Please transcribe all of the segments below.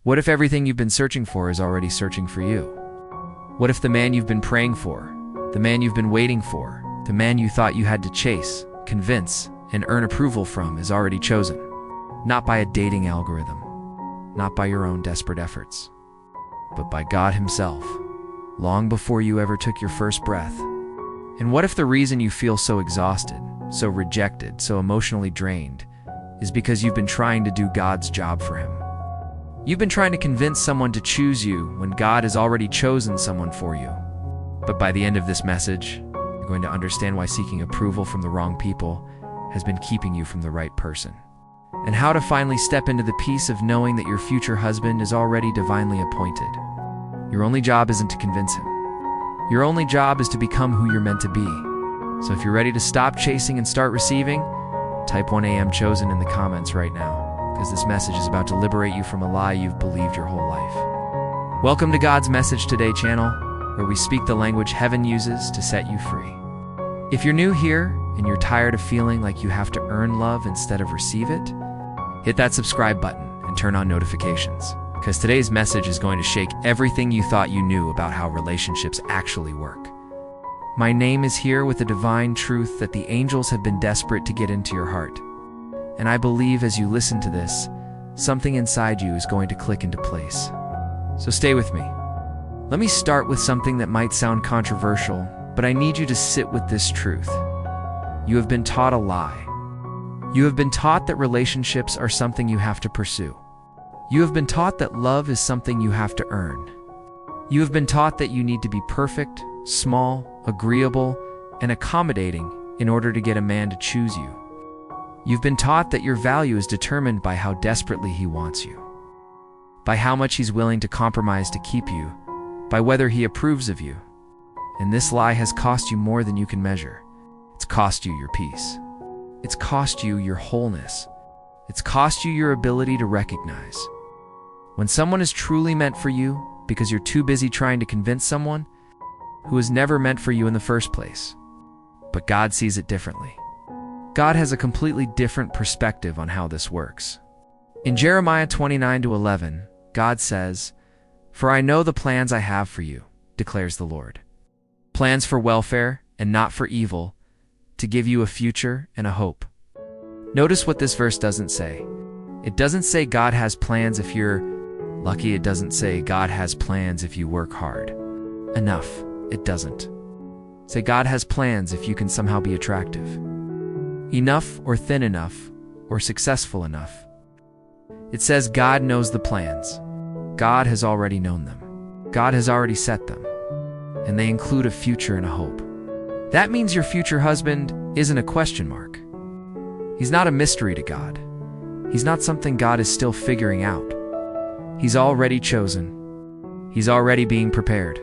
What if everything you've been searching for is already searching for you? What if the man you've been praying for, the man you've been waiting for, the man you thought you had to chase, convince, and earn approval from is already chosen? Not by a dating algorithm, not by your own desperate efforts, but by God Himself, long before you ever took your first breath. And what if the reason you feel so exhausted, so rejected, so emotionally drained, is because you've been trying to do God's job for Him? You've been trying to convince someone to choose you when God has already chosen someone for you. But by the end of this message, you're going to understand why seeking approval from the wrong people has been keeping you from the right person, and how to finally step into the peace of knowing that your future husband is already divinely appointed. Your only job isn't to convince him. Your only job is to become who you're meant to be. So if you're ready to stop chasing and start receiving, type 1 AM chosen in the comments right now, because this message is about to liberate you from a lie you've believed your whole life. Welcome to God's Message Today channel, where we speak the language heaven uses to set you free. If you're new here and you're tired of feeling like you have to earn love instead of receive it, hit that subscribe button and turn on notifications, because today's message is going to shake everything you thought you knew about how relationships actually work. My name is here with a divine truth that the angels have been desperate to get into your heart. And I believe as you listen to this, something inside you is going to click into place. So stay with me. Let me start with something that might sound controversial, but I need you to sit with this truth. You have been taught a lie. You have been taught that relationships are something you have to pursue. You have been taught that love is something you have to earn. You have been taught that you need to be perfect, small, agreeable, and accommodating in order to get a man to choose you. You've been taught that your value is determined by how desperately he wants you, by how much he's willing to compromise to keep you, by whether he approves of you. And this lie has cost you more than you can measure. It's cost you your peace. It's cost you your wholeness. It's cost you your ability to recognize when someone is truly meant for you because you're too busy trying to convince someone who was never meant for you in the first place. But God sees it differently. God has a completely different perspective on how this works. In Jeremiah 29:11, God says, "For I know the plans I have for you, declares the Lord. Plans for welfare and not for evil, to give you a future and a hope." Notice what this verse doesn't say. It doesn't say God has plans if you're lucky. It doesn't say God has plans if you work hard enough. It doesn't say God has plans if you can somehow be attractive enough or thin enough or successful enough. It says God knows the plans. God has already known them. God has already set them. And they include a future and a hope. That means your future husband isn't a question mark. He's not a mystery to God. He's not something God is still figuring out. He's already chosen. He's already being prepared.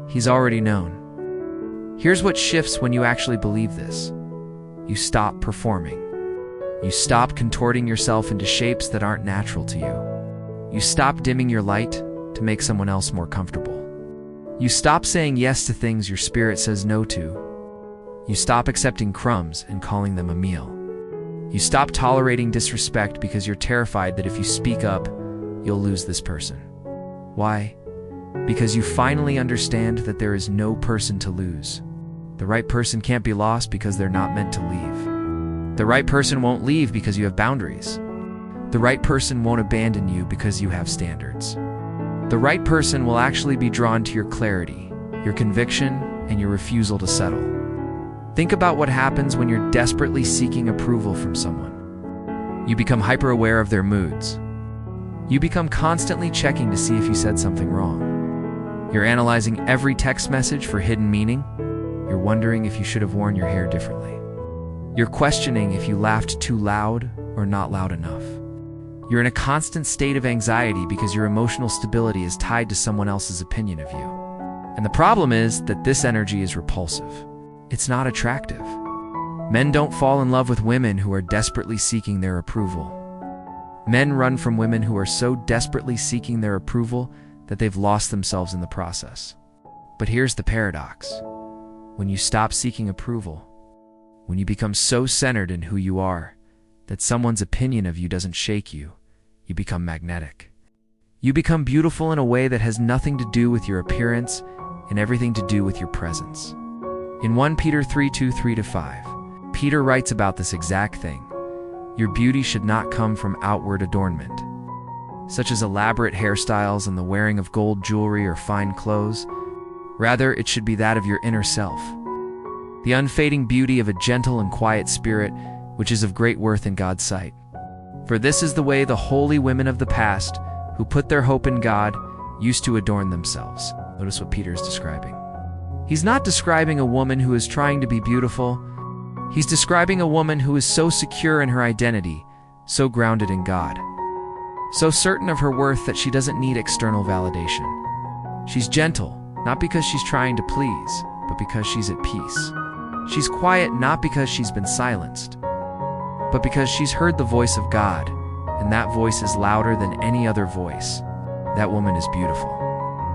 He's already known. Here's what shifts when you actually believe this. You stop performing. You stop contorting yourself into shapes that aren't natural to you. You stop dimming your light to make someone else more comfortable. You stop saying yes to things your spirit says no to. You stop accepting crumbs and calling them a meal. You stop tolerating disrespect because you're terrified that if you speak up, you'll lose this person. Why? Because you finally understand that there is no person to lose. The right person can't be lost because they're not meant to leave. The right person won't leave because you have boundaries. The right person won't abandon you because you have standards. The right person will actually be drawn to your clarity, your conviction, and your refusal to settle. Think about what happens when you're desperately seeking approval from someone. You become hyper-aware of their moods. You become constantly checking to see if you said something wrong. You're analyzing every text message for hidden meaning. You're wondering if you should have worn your hair differently. You're questioning if you laughed too loud or not loud enough. You're in a constant state of anxiety because your emotional stability is tied to someone else's opinion of you. And the problem is that this energy is repulsive. It's not attractive. Men don't fall in love with women who are desperately seeking their approval. Men run from women who are so desperately seeking their approval that they've lost themselves in the process. But here's the paradox. When you stop seeking approval, when you become so centered in who you are that someone's opinion of you doesn't shake you, you become magnetic. You become beautiful in a way that has nothing to do with your appearance and everything to do with your presence. In 1 Peter 3:2-3-5, Peter writes about this exact thing. Your beauty should not come from outward adornment, such as elaborate hairstyles and the wearing of gold jewelry or fine clothes. Rather, it should be that of your inner self, the unfading beauty of a gentle and quiet spirit, which is of great worth in God's sight. For this is the way the holy women of the past, who put their hope in God, used to adorn themselves. Notice what Peter is describing. He's not describing a woman who is trying to be beautiful. He's describing a woman who is so secure in her identity, so grounded in God, so certain of her worth that she doesn't need external validation. She's gentle, not because she's trying to please, but because she's at peace. She's quiet not because she's been silenced, but because she's heard the voice of God, and that voice is louder than any other voice. That woman is beautiful.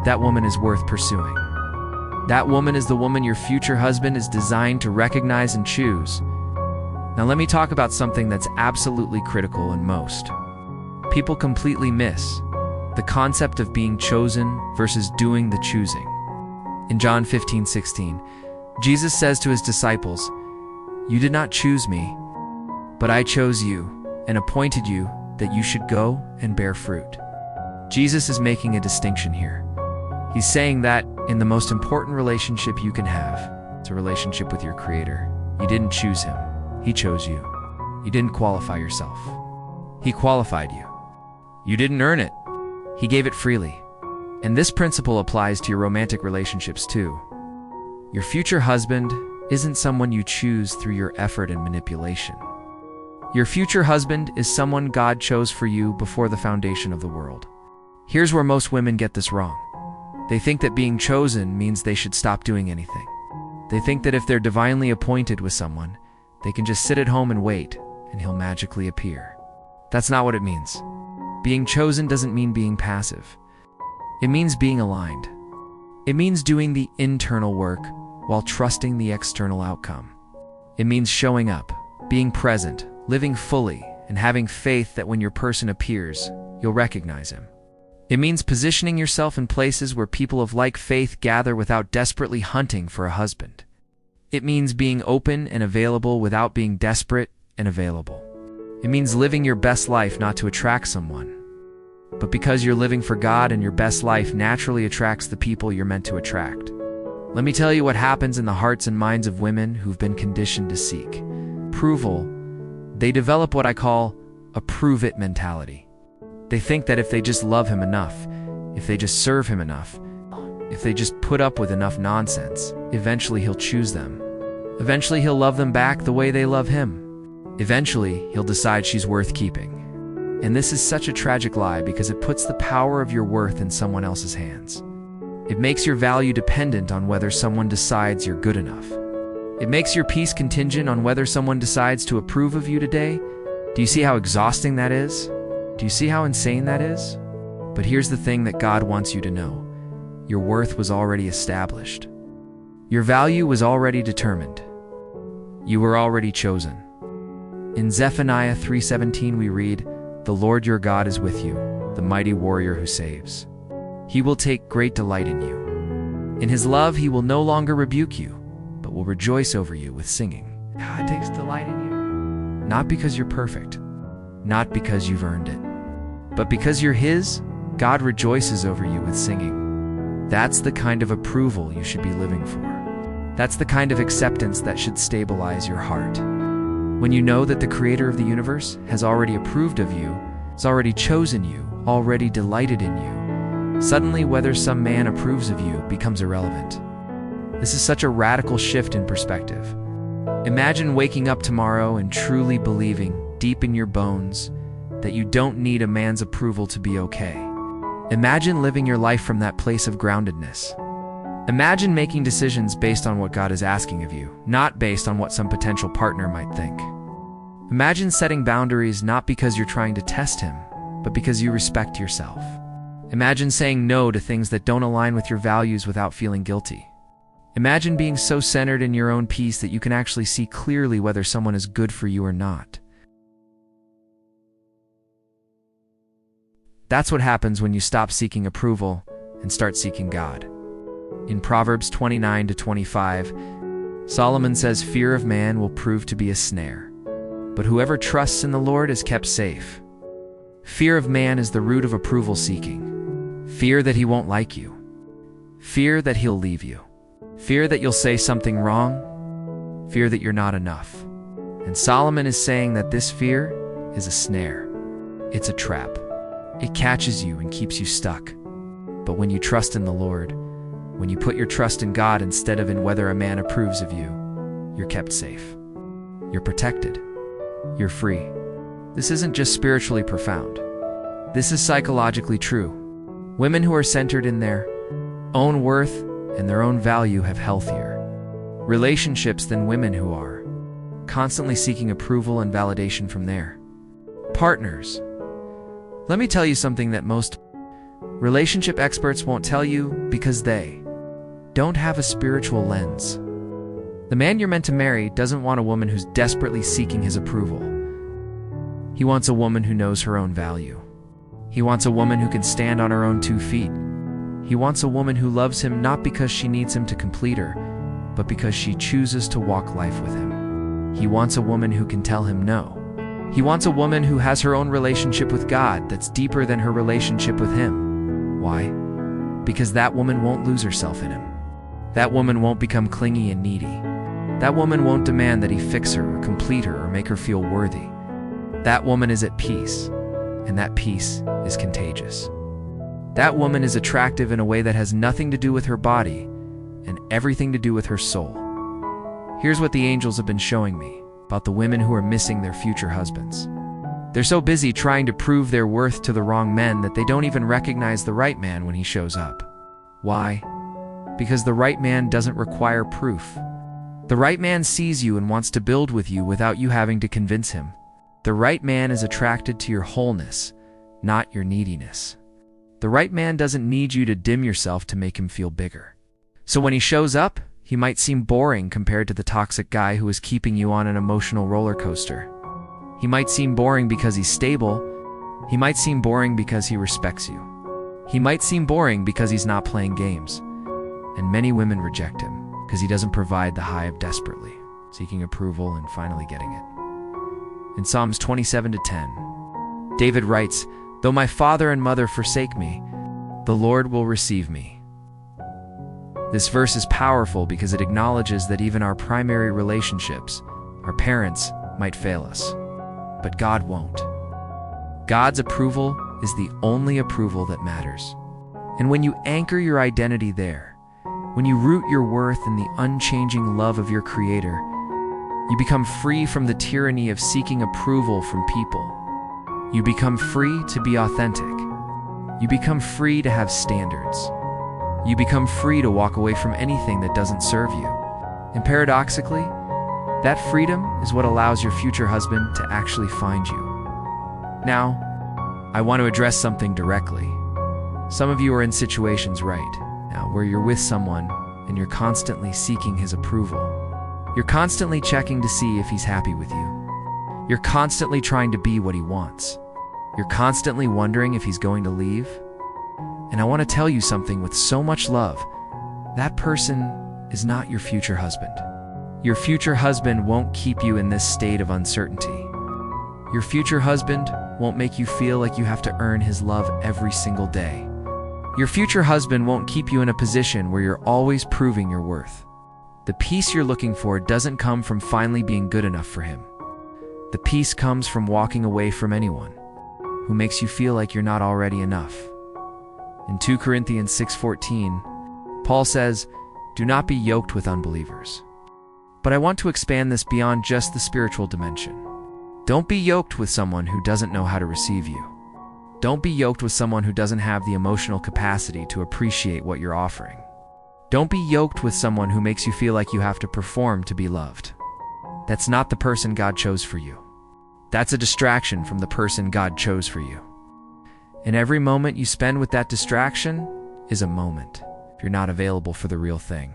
That woman is worth pursuing. That woman is the woman your future husband is designed to recognize and choose. Now let me talk about something that's absolutely critical and most people completely miss: the concept of being chosen versus doing the choosing. In John 15:16, Jesus says to his disciples, "You did not choose me, but I chose you and appointed you that you should go and bear fruit." Jesus is making a distinction here. He's saying that in the most important relationship you can have, it's a relationship with your Creator. You didn't choose Him, He chose you. You didn't qualify yourself, He qualified you. You didn't earn it, He gave it freely. And this principle applies to your romantic relationships too. Your future husband isn't someone you choose through your effort and manipulation. Your future husband is someone God chose for you before the foundation of the world. Here's where most women get this wrong. They think that being chosen means they should stop doing anything. They think that if they're divinely appointed with someone, they can just sit at home and wait, and he'll magically appear. That's not what it means. Being chosen doesn't mean being passive. It means being aligned. It means doing the internal work while trusting the external outcome. It means showing up, being present, living fully, and having faith that when your person appears, you'll recognize him. It means positioning yourself in places where people of like faith gather without desperately hunting for a husband. It means being open and available without being desperate and available. It means living your best life not to attract someone, but because you're living for God, and your best life naturally attracts the people you're meant to attract. Let me tell you what happens in the hearts and minds of women who've been conditioned to seek approval. They develop what I call a prove-it mentality. They think that if they just love him enough, if they just serve him enough, if they just put up with enough nonsense, eventually he'll choose them. Eventually he'll love them back the way they love him. Eventually he'll decide she's worth keeping. And this is such a tragic lie because it puts the power of your worth in someone else's hands. It makes your value dependent on whether someone decides you're good enough. It makes your peace contingent on whether someone decides to approve of you today. Do you see how exhausting that is? Do you see how insane that is? But here's the thing that God wants you to know. Your worth was already established. Your value was already determined. You were already chosen. In Zephaniah 3:17 we read, "The Lord your God is with you, the mighty warrior who saves. He will take great delight in you. In his love he will no longer rebuke you, but will rejoice over you with singing." God takes delight in you. Not because you're perfect, not because you've earned it, but because you're his. God rejoices over you with singing. That's the kind of approval you should be living for. That's the kind of acceptance that should stabilize your heart. When you know that the creator of the universe has already approved of you, has already chosen you, already delighted in you, suddenly whether some man approves of you becomes irrelevant. This is such a radical shift in perspective. Imagine waking up tomorrow and truly believing deep in your bones that you don't need a man's approval to be okay. Imagine living your life from that place of groundedness. Imagine making decisions based on what God is asking of you, not based on what some potential partner might think. Imagine setting boundaries not because you're trying to test him, but because you respect yourself. Imagine saying no to things that don't align with your values without feeling guilty. Imagine being so centered in your own peace that you can actually see clearly whether someone is good for you or not. That's what happens when you stop seeking approval and start seeking God. In Proverbs 29-25, Solomon says, "Fear of man will prove to be a snare, but whoever trusts in the Lord is kept safe." Fear of man is the root of approval seeking. Fear that he won't like you. Fear that he'll leave you. Fear that you'll say something wrong. Fear that you're not enough. And Solomon is saying that this fear is a snare. It's a trap. It catches you and keeps you stuck. But when you trust in the Lord, when you put your trust in God instead of in whether a man approves of you, you're kept safe. You're protected. You're free. This isn't just spiritually profound. This is psychologically true. Women who are centered in their own worth and their own value have healthier relationships than women who are constantly seeking approval and validation from their partners. Let me tell you something that most relationship experts won't tell you because they don't have a spiritual lens. The man you're meant to marry doesn't want a woman who's desperately seeking his approval. He wants a woman who knows her own value. He wants a woman who can stand on her own 2 feet. He wants a woman who loves him not because she needs him to complete her, but because she chooses to walk life with him. He wants a woman who can tell him no. He wants a woman who has her own relationship with God that's deeper than her relationship with him. Why? Because that woman won't lose herself in him. That woman won't become clingy and needy. That woman won't demand that he fix her or complete her or make her feel worthy. That woman is at peace, and that peace is contagious. That woman is attractive in a way that has nothing to do with her body and everything to do with her soul. Here's what the angels have been showing me about the women who are missing their future husbands. They're so busy trying to prove their worth to the wrong men that they don't even recognize the right man when he shows up. Why? Because the right man doesn't require proof. The right man sees you and wants to build with you without you having to convince him. The right man is attracted to your wholeness, not your neediness. The right man doesn't need you to dim yourself to make him feel bigger. So when he shows up, he might seem boring compared to the toxic guy who is keeping you on an emotional roller coaster. He might seem boring because he's stable. He might seem boring because he respects you. He might seem boring because he's not playing games. And many women reject him because he doesn't provide the high of desperately seeking approval and finally getting it. In Psalms 27-10, David writes, "Though my father and mother forsake me, the Lord will receive me." This verse is powerful because it acknowledges that even our primary relationships, our parents, might fail us. But God won't. God's approval is the only approval that matters. And when you anchor your identity there, when you root your worth in the unchanging love of your Creator, you become free from the tyranny of seeking approval from people. You become free to be authentic. You become free to have standards. You become free to walk away from anything that doesn't serve you. And paradoxically, that freedom is what allows your future husband to actually find you. Now, I want to address something directly. Some of you are in situations right now where you're with someone and you're constantly seeking his approval. You're constantly checking to see if he's happy with you. You're constantly trying to be what he wants. You're constantly wondering if he's going to leave. And I want to tell you something with so much love. That person is not your future husband. Your future husband won't keep you in this state of uncertainty. Your future husband won't make you feel like you have to earn his love every single day. Your future husband won't keep you in a position where you're always proving your worth. The peace you're looking for doesn't come from finally being good enough for him. The peace comes from walking away from anyone who makes you feel like you're not already enough. In 2 Corinthians 6:14, Paul says, "Do not be yoked with unbelievers." But I want to expand this beyond just the spiritual dimension. Don't be yoked with someone who doesn't know how to receive you. Don't be yoked with someone who doesn't have the emotional capacity to appreciate what you're offering. Don't be yoked with someone who makes you feel like you have to perform to be loved. That's not the person God chose for you. That's a distraction from the person God chose for you. And every moment you spend with that distraction is a moment if you're not available for the real thing.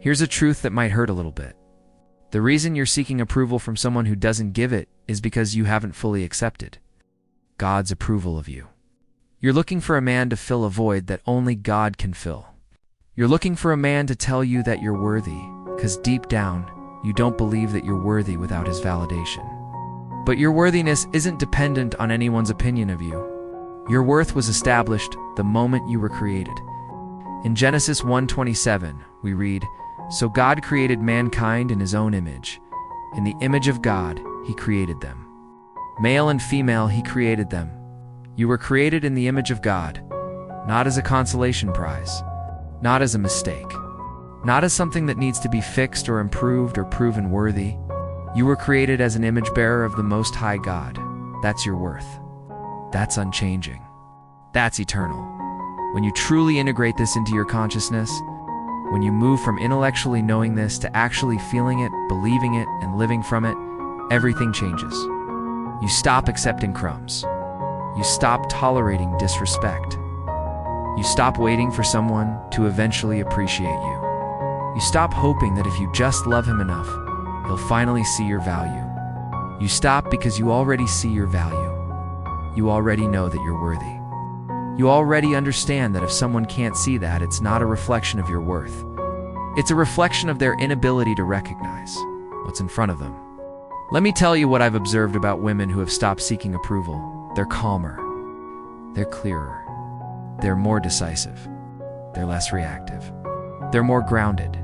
Here's a truth that might hurt a little bit. The reason you're seeking approval from someone who doesn't give it is because you haven't fully accepted God's approval of you. You're looking for a man to fill a void that only God can fill. You're looking for a man to tell you that you're worthy, because deep down, you don't believe that you're worthy without his validation. But your worthiness isn't dependent on anyone's opinion of you. Your worth was established the moment you were created. In Genesis 1:27, we read, "So God created mankind in his own image. In the image of God, he created them. Male and female, he created them." You were created in the image of God, not as a consolation prize, not as a mistake, not as something that needs to be fixed or improved or proven worthy. You were created as an image bearer of the Most High God. That's your worth. That's unchanging. That's eternal. When you truly integrate this into your consciousness, when you move from intellectually knowing this to actually feeling it, believing it, and living from it, everything changes. You stop accepting crumbs. You stop tolerating disrespect. You stop waiting for someone to eventually appreciate you. You stop hoping that if you just love him enough, he'll finally see your value. You stop because you already see your value. You already know that you're worthy. You already understand that if someone can't see that, it's not a reflection of your worth. It's a reflection of their inability to recognize what's in front of them. Let me tell you what I've observed about women who have stopped seeking approval. They're calmer. They're clearer. They're more decisive. They're less reactive. They're more grounded.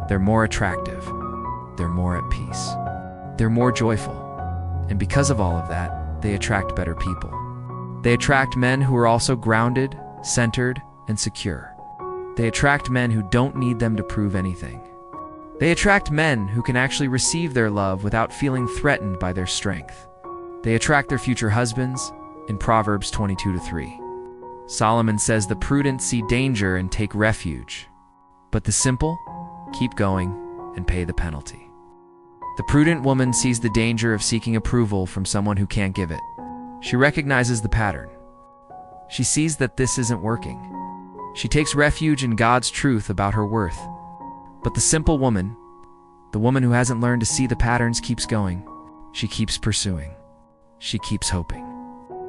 They're more attractive. They're more at peace. They're more joyful. And because of all of that, they attract better people. They attract men who are also grounded, centered, and secure. They attract men who don't need them to prove anything. They attract men who can actually receive their love without feeling threatened by their strength. They attract their future husbands in Proverbs 22:3. Solomon says, "The prudent see danger and take refuge, but the simple keep going and pay the penalty." The prudent woman sees the danger of seeking approval from someone who can't give it. She recognizes the pattern. She sees that this isn't working. She takes refuge in God's truth about her worth. But the simple woman, the woman who hasn't learned to see the patterns, keeps going. She keeps pursuing. She keeps hoping.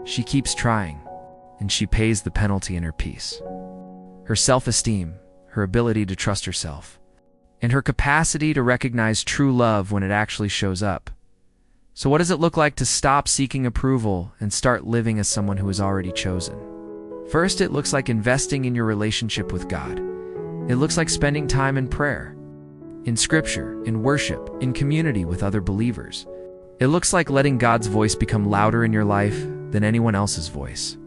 She keeps trying. And she pays the penalty in her peace. Her self-esteem, her ability to trust herself, and her capacity to recognize true love when it actually shows up. So what does it look like to stop seeking approval and start living as someone who is already chosen? First, it looks like investing in your relationship with God. It looks like spending time in prayer, in scripture, in worship, in community with other believers. It looks like letting God's voice become louder in your life than anyone else's voice.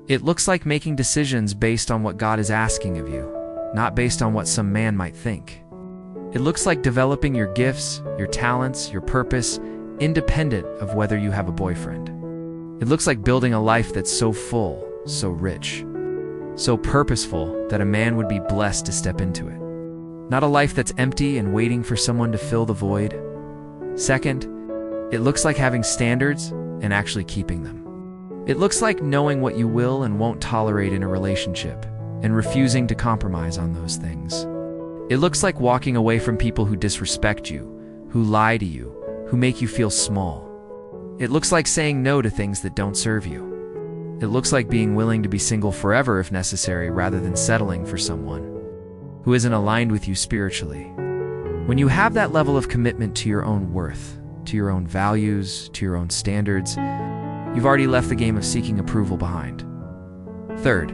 It looks like making decisions based on what God is asking of you, not based on what some man might think. It looks like developing your gifts, your talents, your purpose, independent of whether you have a boyfriend. It looks like building a life that's so full, so rich, so purposeful that a man would be blessed to step into it. Not a life that's empty and waiting for someone to fill the void. Second, it looks like having standards and actually keeping them. It looks like knowing what you will and won't tolerate in a relationship and refusing to compromise on those things. It looks like walking away from people who disrespect you, who lie to you, who make you feel small. It looks like saying no to things that don't serve you. It looks like being willing to be single forever if necessary, rather than settling for someone who isn't aligned with you spiritually. When you have that level of commitment to your own worth, to your own values, to your own standards, you've already left the game of seeking approval behind. Third,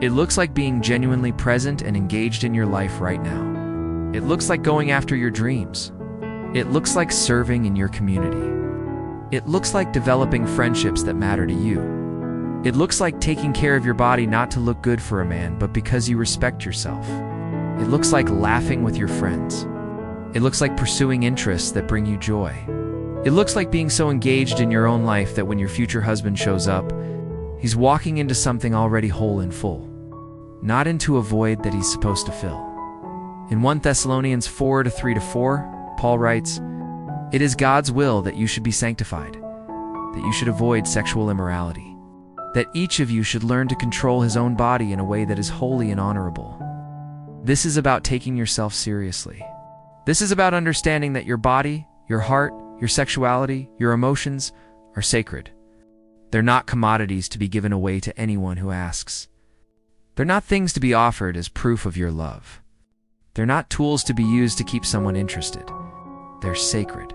it looks like being genuinely present and engaged in your life right now. It looks like going after your dreams. It looks like serving in your community. It looks like developing friendships that matter to you. It looks like taking care of your body not to look good for a man, but because you respect yourself. It looks like laughing with your friends. It looks like pursuing interests that bring you joy. It looks like being so engaged in your own life that when your future husband shows up, he's walking into something already whole and full, not into a void that he's supposed to fill. In 1 Thessalonians 4:3-4, Paul writes, "It is God's will that you should be sanctified, that you should avoid sexual immorality, that each of you should learn to control his own body in a way that is holy and honorable." This is about taking yourself seriously. This is about understanding that your body, your heart, your sexuality, your emotions are sacred. They're not commodities to be given away to anyone who asks. They're not things to be offered as proof of your love. They're not tools to be used to keep someone interested. They're sacred.